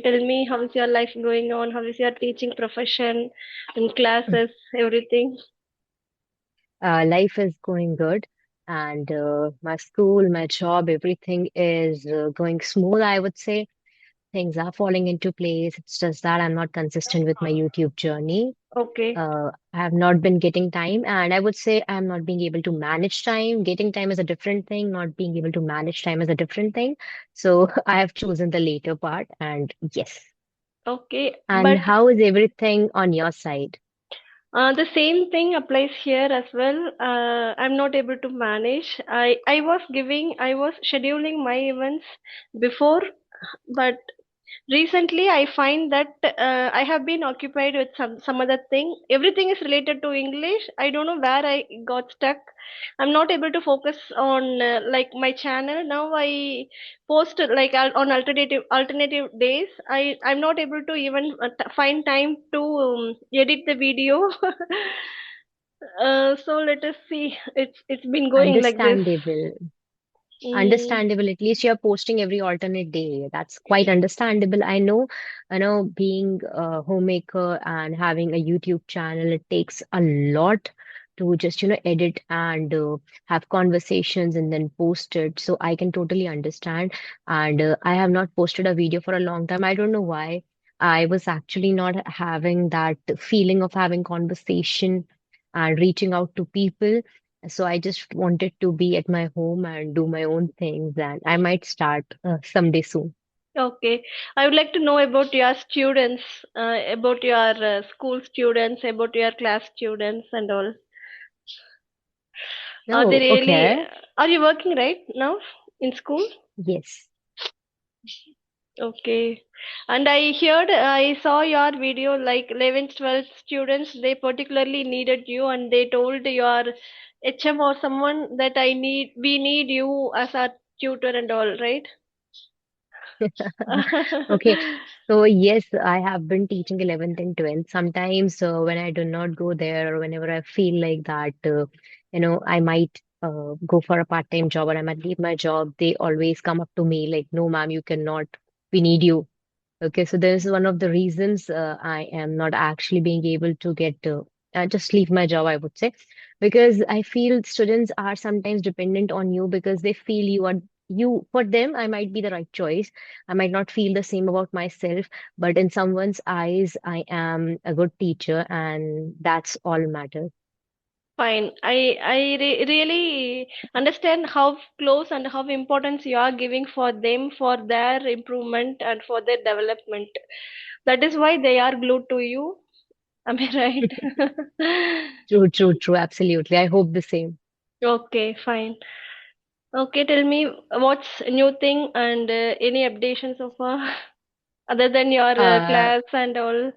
Tell me, how is your life going on? How is your teaching profession and classes, everything? Life is going good, and my school, my job, everything is going smooth, I would say. Things are falling into place. It's just that I'm not consistent with my YouTube journey. Okay, I have not been getting time, and I would say I'm not being able to manage time. Getting time is a different thing, not being able to manage time is a different thing. So I have chosen the later part, and yes. okay. And But how is everything on your side? the same thing applies here as well. I'm not able to manage. I was scheduling my events before, but recently, I find that I have been occupied with some other thing. Everything is related to English. I don't know where I got stuck. I'm not able to focus on like my channel. Now I post like on alternative days. I'm not able to even find time to edit the video. So let us see. It's been going like this. Understandable. Mm, Understandable. At least you're posting every alternate day. That's quite understandable. I know being a homemaker and having a YouTube channel, it takes a lot to just, edit and have conversations and then post it. So I can totally understand. And I have not posted a video for a long time. I don't know why. I was actually not having that feeling of having conversation and reaching out to people. So I just wanted to be at my home and do my own things, and I might start someday soon. Okay, I would like to know about your students, about your school students, about your class students, and all. Are they Oh, really? okay. Are you working right now in school? Yes. Okay, and I saw your video like 11th, 12th students. They particularly needed you, and they told your HM or someone that we need you as our tutor and all, right? Okay. So yes, I have been teaching 11th and 12th. Sometimes when I do not go there or whenever I feel like that, I might go for a part-time job or I might leave my job, they always come up to me like, no, ma'am, you cannot. We need you. Okay, so this is one of the reasons I am not actually being able to get just leave my job, I would say, because I feel students are sometimes dependent on you because they feel you for them. I might be the right choice. I might not feel the same about myself, but in someone's eyes, I am a good teacher, and that's all matters. Fine. I really understand how close and how importance you are giving for them, for their improvement and for their development. That is why they are glued to you. Am I right? True, true, true. Absolutely. I hope the same. Okay, fine. Okay, tell me what's new thing and any updations so far other than your Uh, class and all.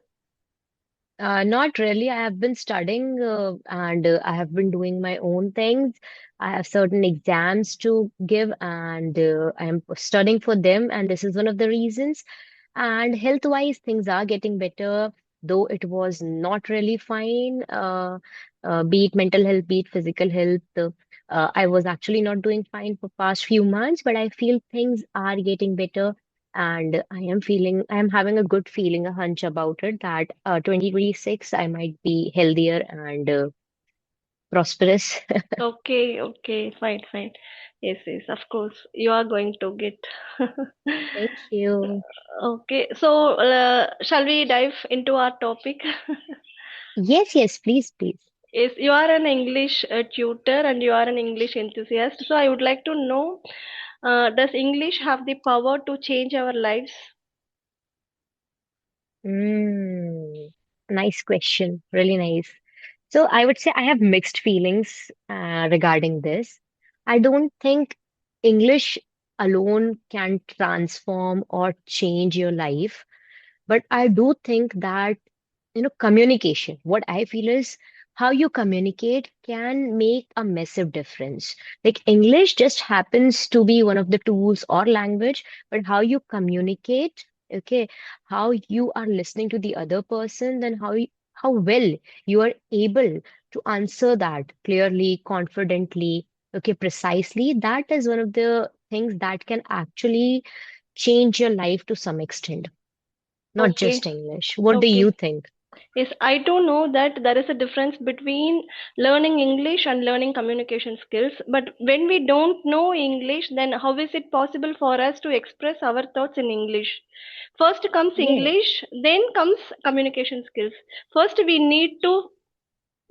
Not really. I have been studying and I have been doing my own things. I have certain exams to give and I am studying for them. And this is one of the reasons. And health-wise, things are getting better, though it was not really fine. Be it mental health, be it physical health. I was actually not doing fine for past few months, but I feel things are getting better and I am having a good feeling, a hunch about it that 2026 I might be healthier and prosperous. Okay, okay, fine, fine. Yes, yes, of course. You are going to get. Thank you. Okay, so shall we dive into our topic? Yes, yes, please, please. Yes, you are an English tutor and you are an English enthusiast. So I would like to know, does English have the power to change our lives? Mm, nice question. Really nice. So I would say I have mixed feelings regarding this. I don't think English alone can transform or change your life, but I do think that communication, what I feel is how you communicate can make a massive difference. Like English just happens to be one of the tools or language, but how you communicate, okay, how you are listening to the other person, then how well you are able to answer that clearly, confidently, okay, precisely, that is one of the things that can actually change your life to some extent. not Okay. just English. What do you Okay. think? Yes, I do know that there is a difference between learning English and learning communication skills. But when we don't know English, then how is it possible for us to express our thoughts in English? First comes Yeah. English, then comes communication skills. First, we need to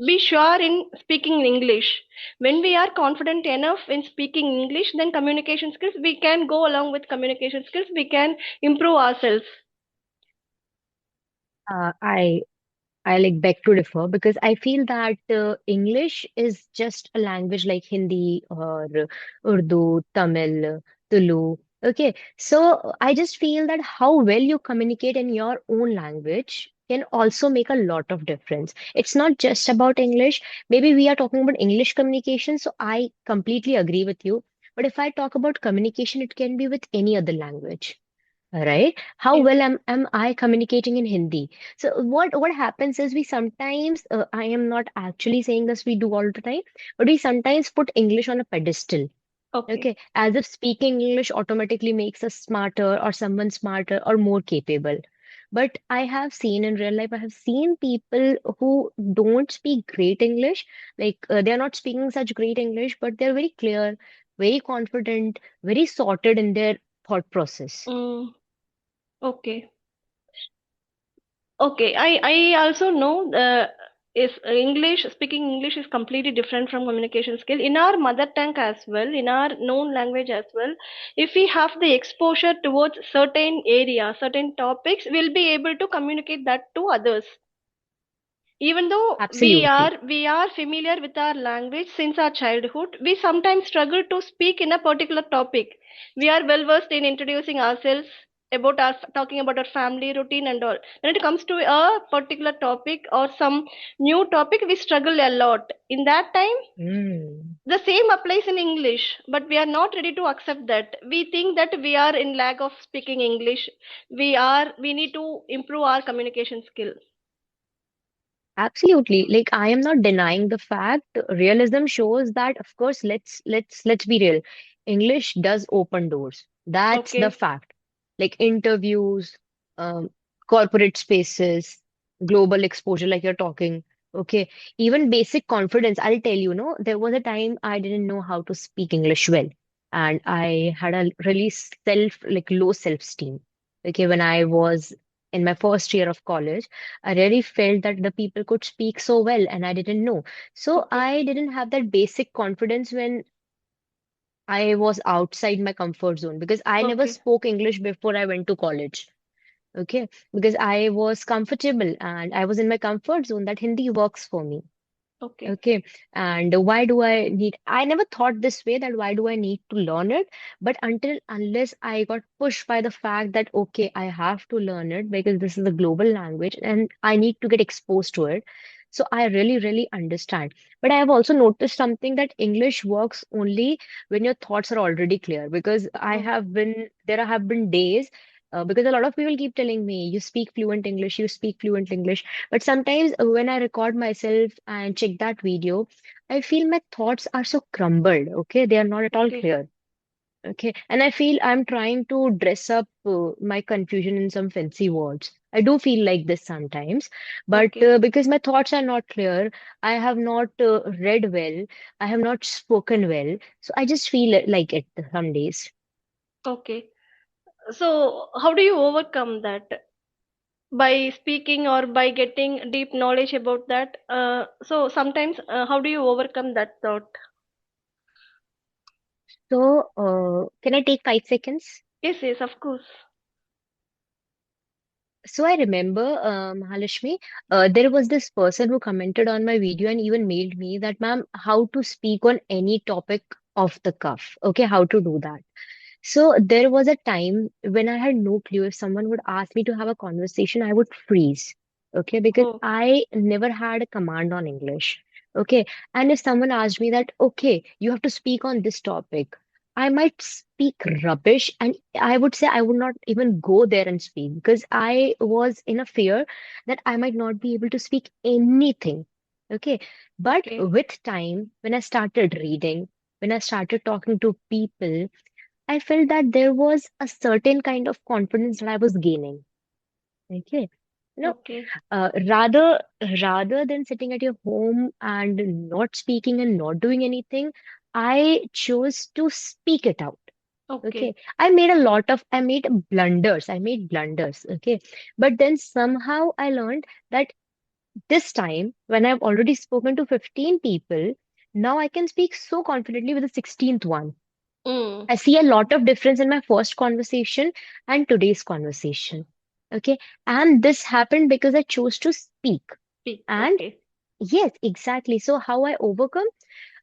be sure in speaking English. When we are confident enough in speaking English, then communication skills, we can go along with communication skills, we can improve ourselves. Uh, I I like beg to differ because I feel that English is just a language like Hindi or Urdu, Tamil, Tulu. Okay, so I just feel that how well you communicate in your own language can also make a lot of difference. It's not just about English. Maybe we are talking about English communication, so I completely agree with you. But if I talk about communication, it can be with any other language. Right? How Yes. well am I communicating in Hindi? So what happens is we sometimes I am not actually saying this we do all the time, but we sometimes put English on a pedestal. Okay. Okay, as if speaking English automatically makes us smarter or someone smarter or more capable. But I have seen in real life, I have seen people who don't speak great English, like they're not speaking such great English, but they're very clear, very confident, very sorted in their thought process. Mm, okay. Okay, I also know is English speaking English is completely different from communication skill in our mother tongue as well, in our known language as well. If we have the exposure towards certain area, certain topics, we'll be able to communicate that to others. Even though Absolutely. we are familiar with our language since our childhood, we sometimes struggle to speak in a particular topic. We are well versed in introducing ourselves, about our talking about our family routine and all. When it comes to a particular topic or some new topic, we struggle a lot. In that time, Mm. the same applies in English, but we are not ready to accept that. We think that we are in lack of speaking English. We need to improve our communication skill. Absolutely. Like I am not denying the fact. Realism shows that, of course, let's be real. English does open doors. That's the Okay. fact. Like interviews, um, corporate spaces, global exposure, like you're talking. Okay. Even basic confidence. I'll tell you, no, there was a time I didn't know how to speak English well. And I had a really like low self-esteem. Okay, when I was in my first year of college. I really felt that the people could speak so well and I didn't know. So Okay. I didn't have that basic confidence when I was outside my comfort zone because I never Okay. spoke English before I went to college. Okay, because I was comfortable and I was in my comfort zone that Hindi works for me. Okay. Okay. And why do I need, I never thought this way that why do I need to learn it? But unless I got pushed by the fact that, okay, I have to learn it because this is a global language and I need to get exposed to it. So I really, really understand. But I have also noticed something that English works only when your thoughts are already clear. Because there have been days, because a lot of people keep telling me, you speak fluent English, you speak fluent English. But sometimes when I record myself and check that video, I feel my thoughts are so crumbled. Okay. They are not at all Okay. clear. Okay. And I feel I'm trying to dress up my confusion in some fancy words. I do feel like this sometimes, but Okay. because my thoughts are not clear, I have not read well, I have not spoken well. So I just feel like it some days. Okay. So, how do you overcome that? By speaking or by getting deep knowledge about that? So, sometimes, how do you overcome that thought? So, can I take 5 seconds? Yes, yes, of course. So I remember, Mahalashmi, there was this person who commented on my video and even mailed me that, ma'am, how to speak on any topic off the cuff. Okay, how to do that. So there was a time when I had no clue if someone would ask me to have a conversation, I would freeze. Okay, because Oh, I never had a command on English. Okay, and if someone asked me that, okay, you have to speak on this topic, I might speak rubbish and I would say I would not even go there and speak because I was in a fear that I might not be able to speak anything. Okay, but okay. with time, when I started reading, when I started talking to people, I felt that there was a certain kind of confidence that I was gaining. Okay. You know, Okay. rather than sitting at your home and not speaking and not doing anything, I chose to speak it out. Okay. Okay. I made blunders. I made blunders. Okay. But then somehow I learned that this time, when I've already spoken to 15 people, now I can speak so confidently with the 16th one. Mm. I see a lot of difference in my first conversation and today's conversation. Okay. And this happened because I chose to speak. Speak. And Okay. yes, exactly. So, how I overcome?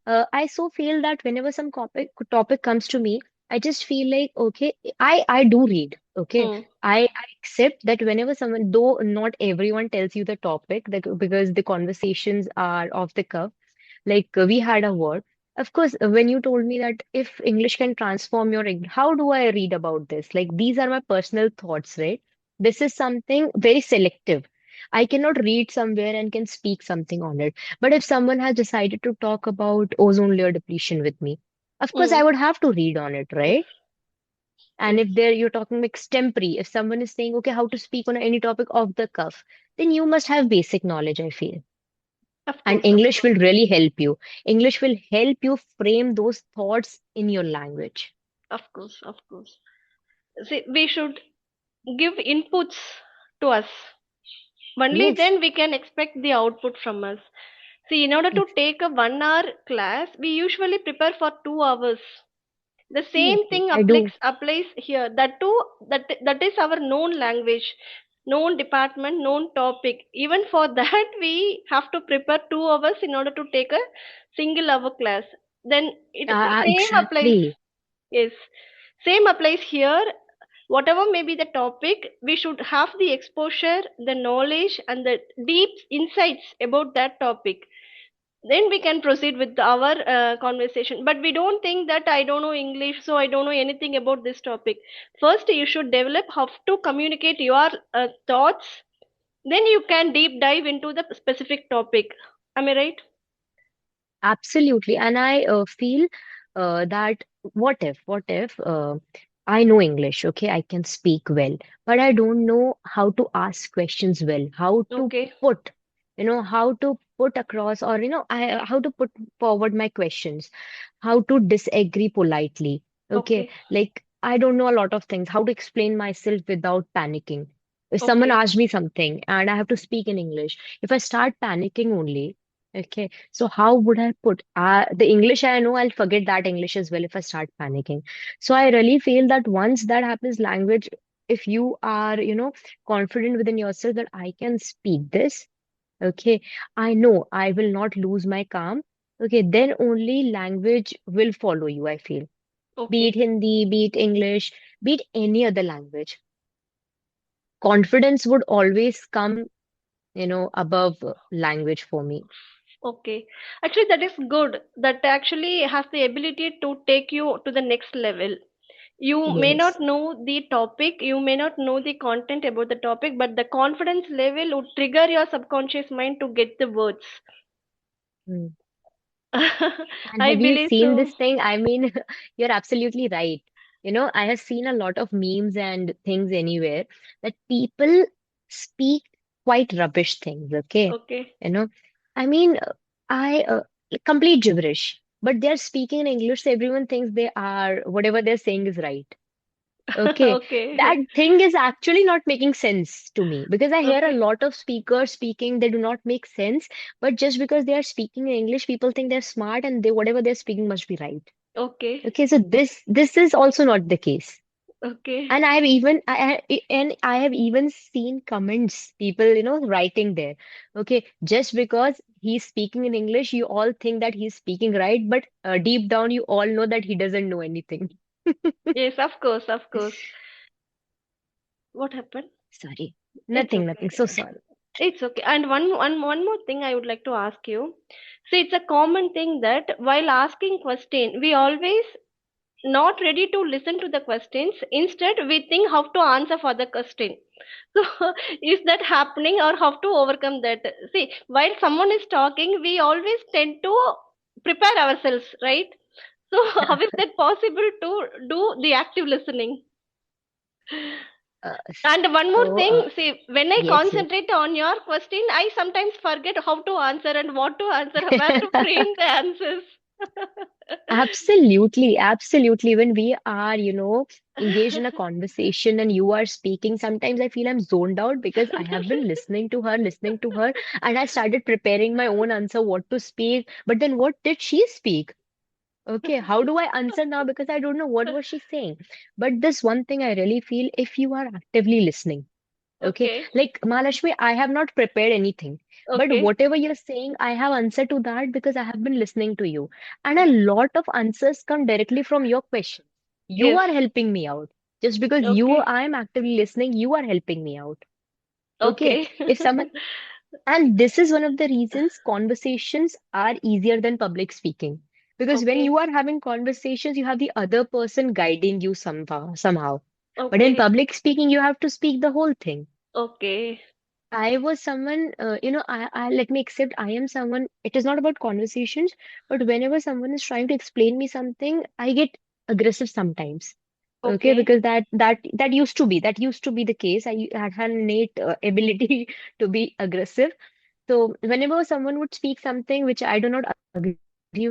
I so feel that whenever some topic comes to me, I just feel like, okay, I do read. Okay. Mm. I accept that whenever someone, though not everyone tells you the topic, that because the conversations are off the cuff, like we had a word. Of course, when you told me that if English can transform your English, how do I read about this? Like these are my personal thoughts, right? This is something very selective. I cannot read somewhere and can speak something on it. But if someone has decided to talk about ozone layer depletion with me, of course I Mm. would have to read on it, Yes. right? And Yes. if there you're talking extempore, if someone is saying, okay, how to speak on any topic off the cuff, then you must have basic knowledge, I feel. Of And course. Of English course. will really help you. English will help you frame those thoughts in your language. Of course. Of course. See, we should give inputs to us. Only Yes, then we can expect the output from us. See, in order to take a 1 hour class, we usually prepare for 2 hours. The same absolutely. thing I do. applies here. That too, that is our known language, known department, known topic. Even for that, we have to prepare 2 hours in order to take a single hour class. Then it same applies. Exactly. Yes, same applies here. Whatever may be the topic, we should have the exposure, the knowledge, and the deep insights about that topic. Then we can proceed with our conversation. But we don't think that I don't know English, so I don't know anything about this topic. First, you should develop how to communicate your thoughts. Then you can deep dive into the specific topic. Am I right? Absolutely. And I feel that what if I know English, okay, I can speak well, but I don't know how to ask questions well, how to Okay. put, how to put across or, how to put forward my questions, how to disagree politely. Okay. Okay. Like, I don't know a lot of things, how to explain myself without panicking. If someone Okay. asks me something and I have to speak in English, if I start panicking only, okay, so how would I put the English I know, I'll forget that English as well if I start panicking. So I really feel that once that happens, language, if you are, confident within yourself that I can speak this, okay, I know I will not lose my calm. Okay, then only language will follow you, I feel. Be it Okay. Hindi, be it English, be it any other language. Confidence would always come, above language for me. Okay. Actually, that is good. That actually has the ability to take you to the next level. You may Yes. not know the topic, you may not know the content about the topic, but the confidence level would trigger your subconscious mind to get the words. Hmm. And I have you believe seen so. this thing? I mean, you're absolutely right. I have seen a lot of memes and things anywhere that people speak quite rubbish things, okay? Okay. You know, I mean, I complete gibberish, but they're speaking in English, so everyone thinks they are, whatever they're saying is right. Okay, that Okay. thing is actually not making sense to me because I hear a Okay. lot of speakers speaking, they do not make sense, but just because they are speaking in English, people think they're smart and they whatever they're speaking must be right. Okay. Okay, so this is also not the case. Okay. And I have even seen comments, people, writing there. Okay, just because he's speaking in English, you all think that he's speaking right, but deep down you all know that he doesn't know anything. Yes, of course, of course. What happened? Sorry. It's Nothing. okay. So sorry. It's okay. And one more thing I would like to ask you. So it's a common thing that while asking question, we always not ready to listen to the questions. Instead, we think how to answer for the question. So, is that happening or how to overcome that? See, while someone is talking, we always tend to prepare ourselves, right? So, how is that possible to do the active listening? And one more So, thing, see, when I yes, yes. concentrate on your question, I sometimes forget how to answer and what to answer, where to frame the answers. Absolutely, absolutely. When we are, engaged in a conversation and you are speaking, sometimes I feel I'm zoned out because I have been listening to her, and I started preparing my own answer, what to speak. But then what did she speak? Okay, how do I answer now? Because I don't know what was she saying. But this one thing I really feel, if you are actively listening. Okay, Okay, like Mahalashmi, I have not prepared anything, but okay, whatever you're saying, I have answer to that because I have been listening to you. And a lot of answers come directly from your question. You yes, are helping me out. Just because okay, I am actively listening, you are helping me out. Okay, okay, if someone, and this is one of the reasons conversations are easier than public speaking. Because when okay, you are having conversations, you have the other person guiding you somehow. But in okay, public speaking, you have to speak the whole thing. okay, I was someone, I let me accept I am someone. It is not about conversations, but whenever someone is trying to explain me something, I get aggressive sometimes. Okay, okay, because that used to be the case. I had an innate ability to be aggressive. So whenever someone would speak something which I do not agree with, I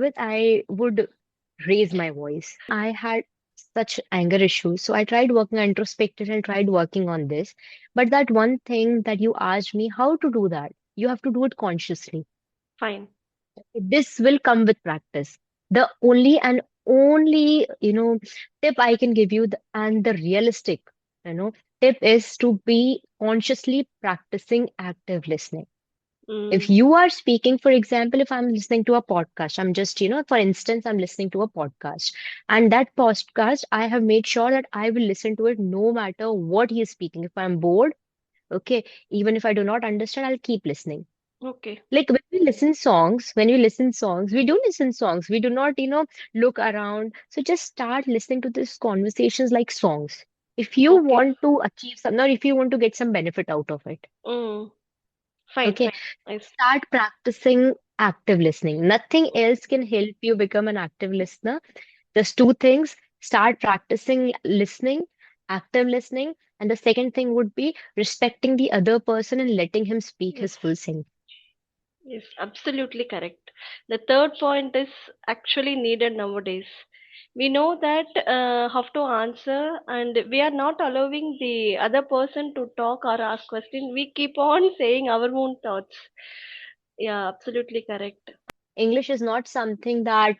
would raise my voice. I had such anger issues. So I tried working, I introspected and tried working on this. But that one thing that you asked me how to do that, you have to do it consciously. fine, This will come with practice. The only, tip I can give you and the realistic, you know, tip is to be consciously practicing active listening. If mm, you are speaking, for example, if I'm listening to a podcast, I'm just, for instance, I'm listening to a podcast, and that podcast, I have made sure that I will listen to it no matter what he is speaking. If I'm bored, okay, even if I do not understand, I'll keep listening. okay, Like when we listen songs, we do listen songs. We do not, look around. So just start listening to these conversations like songs. If you okay, want to achieve something, or if you want to get some benefit out of it. mm, fine, Okay, fine, nice, start practicing active listening. Nothing else can help you become an active listener. Just two things: start practicing listening, active listening, and the second thing would be respecting the other person and letting him speak yes. his full thing. Yes, absolutely correct. The third point is actually needed nowadays. We know that how to answer, and we are not allowing the other person to talk or ask question. We keep on saying our own thoughts. Yeah, absolutely correct. English is not something that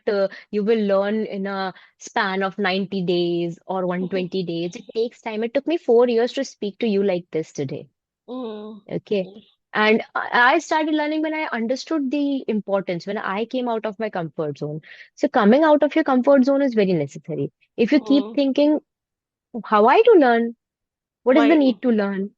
you will learn in a span of 90 days or 120 days. It takes time. It took me 4 years to speak to you like this today. Mm. Okay. And I started learning when I understood the importance, when I came out of my comfort zone. So coming out of your comfort zone is very necessary. If you keep Mm. thinking, how I to learn? What is the My need to learn?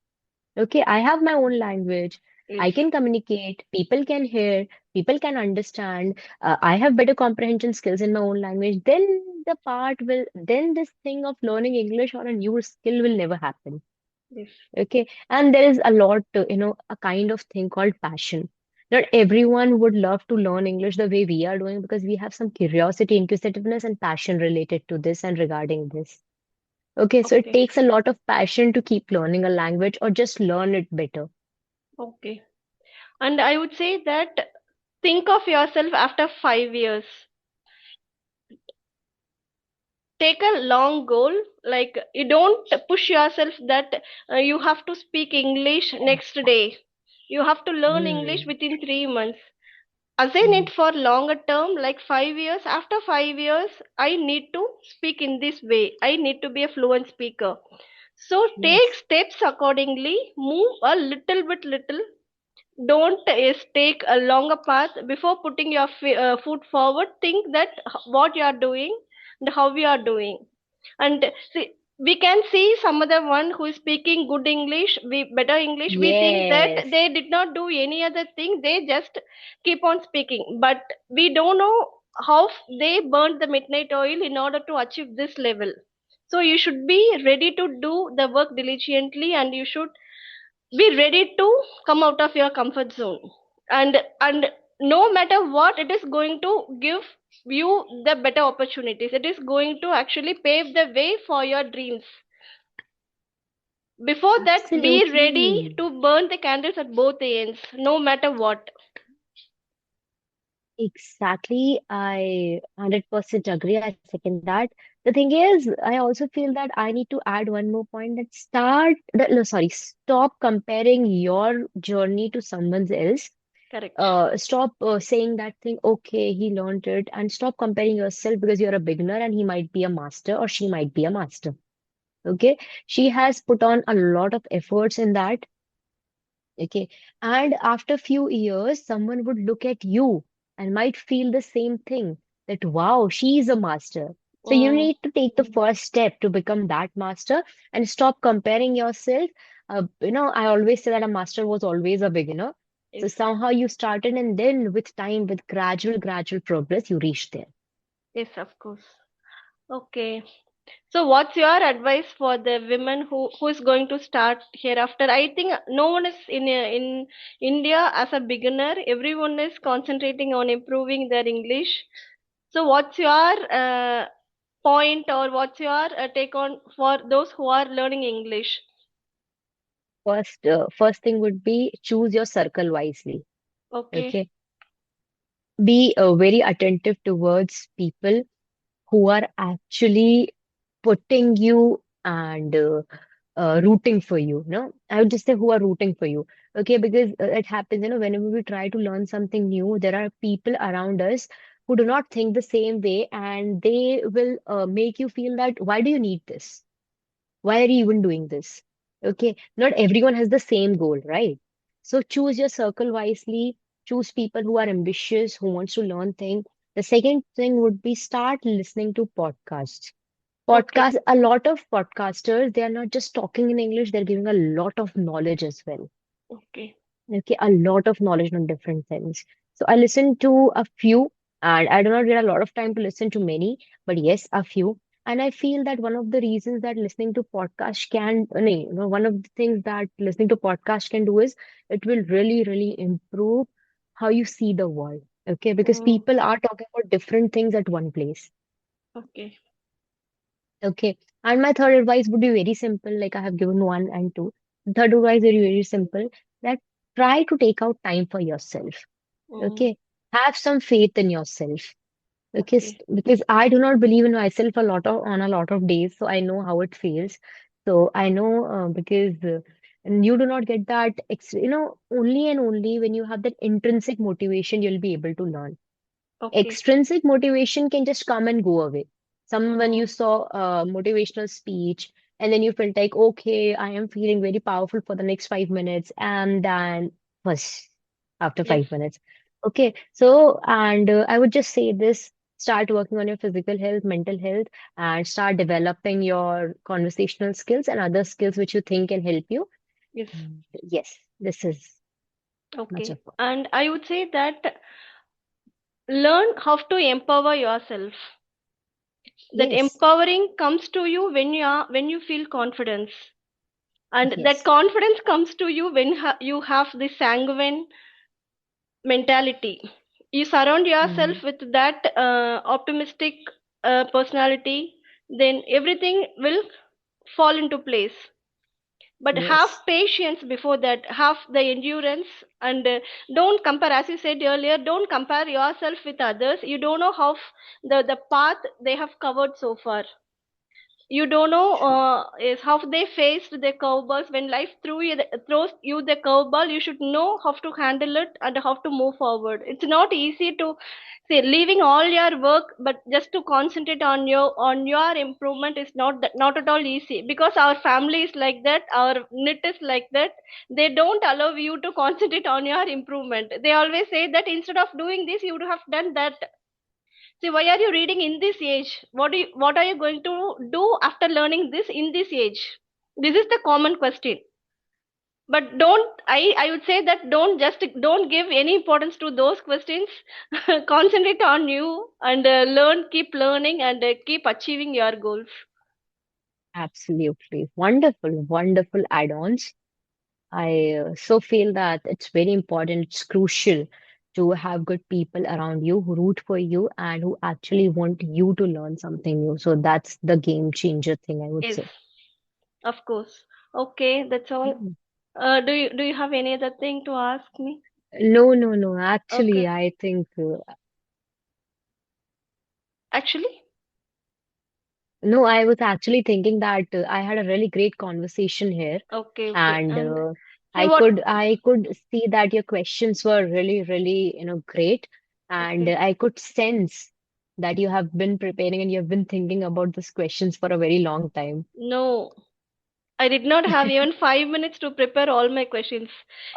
Okay, I have my own language. yes, I can communicate. People can hear. People can understand. I have better comprehension skills in my own language. Then this thing of learning English or a new skill will never happen. yes. Okay. And there is a lot, a kind of thing called passion. Not everyone would love to learn English the way we are doing because we have some curiosity, inquisitiveness, and passion related to this and regarding this. Okay. So it Okay, takes a lot of passion to keep learning a language or just learn it better. okay. And I would say that think of yourself after 5 years. Take a long goal, like you don't push yourself that you have to speak English next day, you have to learn English Mm. within 3 months. Assign it Mm. for longer term, like 5 years. After 5 years I need to speak in this way, I need to be a fluent speaker. So take Yes. steps accordingly, move a little, don't take a longer path before putting your foot forward. Think that what you are doing and how we are doing. And see, we can see some other one who is speaking good English, better English. We think that Yes. they did not do any other thing, they just keep on speaking, but we don't know how they burned the midnight oil in order to achieve this level. So you should be ready to do the work diligently, and you should be ready to come out of your comfort zone. And no matter what, it is going to give you the better opportunities, it is going to actually pave the way for your dreams. Before that, be ready Absolutely. to burn the candles at both ends, no matter what. Exactly. I 100% agree. I second that. The thing is, I also feel that I need to add one more point that no, sorry, stop comparing your journey to someone else. Correct. Stop saying that thing, okay, he learned it, and stop comparing yourself because you're a beginner and he might be a master or she might be a master. Okay. She has put on a lot of efforts in that. Okay. And after few years, someone would look at you and might feel the same thing that, wow, she is a master. So you Mm, need to take the first step to become that master and stop comparing yourself. I always say that a master was always a beginner. So yes. somehow you started, and then with time, with gradual progress, you reached there. Yes, of course. Okay. So, what's your advice for the women who is going to start hereafter? I think no one is in India as a beginner. Everyone is concentrating on improving their English. So, what's your point, or what's your take on for those who are learning English? First thing would be choose your circle wisely. Okay. Okay. Be very attentive towards people who are actually putting you and rooting for you. No, I would just say who are rooting for you. Okay, because it happens, whenever we try to learn something new, there are people around us who do not think the same way, and they will make you feel that why do you need this? Why are you even doing this? Okay, not everyone has the same goal, right? So choose your circle wisely, choose people who are ambitious, who wants to learn things. The second thing would be start listening to podcasts. Okay. Podcasts, a lot of podcasters, they are not just talking in English, they're giving a lot of knowledge as well. Okay. Okay, a lot of knowledge on different things. So I listen to a few, and I do not get a lot of time to listen to many, but yes, a few. And I feel that one of the reasons that listening to podcast can, no, one of the things that listening to podcast can do is it will really improve how you see the world. Okay, because Mm, people are talking about different things at one place. okay. Okay. And my third advice would be very simple, like I have given one and two. The third advice is very simple, that try to take out time for yourself. Mm, Okay. Have some faith in yourself. Okay. okay. Because I do not believe in myself on a lot of days, so I know how it feels. So I know because and you do not get that, only and only when you have that intrinsic motivation, you'll be able to learn. Okay. Extrinsic motivation can just come and go away. Someone Mm, you saw a motivational speech, and then you felt like, okay, I am feeling very powerful for the next 5 minutes, and then was after yes. 5 minutes. Okay, so and I would just say this: start working on your physical health, mental health, and start developing your conversational skills and other skills which you think can help you. Yes. And yes, this is much of Okay. all. And I would say that learn how to empower yourself. That Yes, empowering comes to you when you feel confidence, and that yes, confidence comes to you when you have the sanguine mentality. You surround yourself mm, with that optimistic personality, then everything will fall into place. But have yes. patience before that, have the endurance, and don't compare, as you said earlier, don't compare yourself with others. You don't know how the path they have covered so far. You don't know is how they faced the curveballs. When life throws you the curveball, you should know how to handle it and how to move forward. It's not easy to say leaving all your work, but just to concentrate on your improvement is not at all easy, because our family is like that, our knit is like that. They don't allow you to concentrate on your improvement. They always say that instead of doing this you would have done that. See, why are you reading in this age? What are you going to do after learning this in this age? This is the common question. But I would say that don't give any importance to those questions. Concentrate on you and keep learning and keep achieving your goals. Absolutely. Wonderful add-ons. I so feel that it's very important, it's crucial to have good people around you who root for you and who actually want you to learn something new. So that's the game changer thing, I would Yes, say. of course. Okay, that's all. Hmm. Do you have any other thing to ask me? No, no, no. Actually, Okay. I think Actually, no, I was actually thinking that I had a really great conversation here, okay, okay. and And what? I could see that your questions were really, really, great, and Okay. I could sense that you have been preparing and you have been thinking about these questions for a very long time. No, I did not have even 5 minutes to prepare all my questions.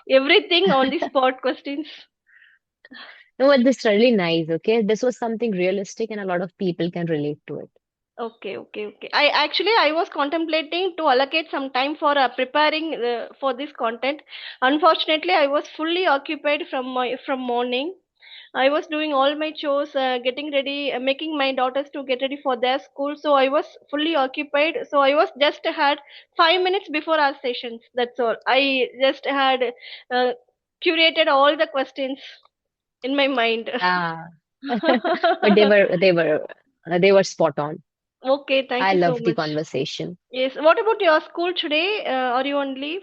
Everything on the spot questions. No, but this is really nice, okay? This was something realistic and a lot of people can relate to it. Okay, okay, okay. I was contemplating to allocate some time for preparing for this content. Unfortunately, I was fully occupied from morning. I was doing all my chores, getting ready, making my daughters to get ready for their school. So I was fully occupied. So I was just had 5 minutes before our sessions. That's all. I just had uh, curated all the questions in my mind. Yeah. But they were spot on. Okay, thank I you so loved the much. conversation. Yes. What about your school today? Are you on leave?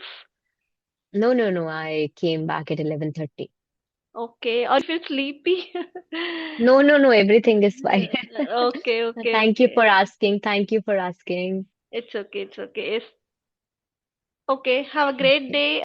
No, no, no. I came back at 11:30. Okay. Or you feel sleepy? No, no, no. Everything is fine. Okay, okay, Thank you okay. for asking. Thank you for asking. It's okay, it's okay. Yes. Okay. Have a great Okay. day.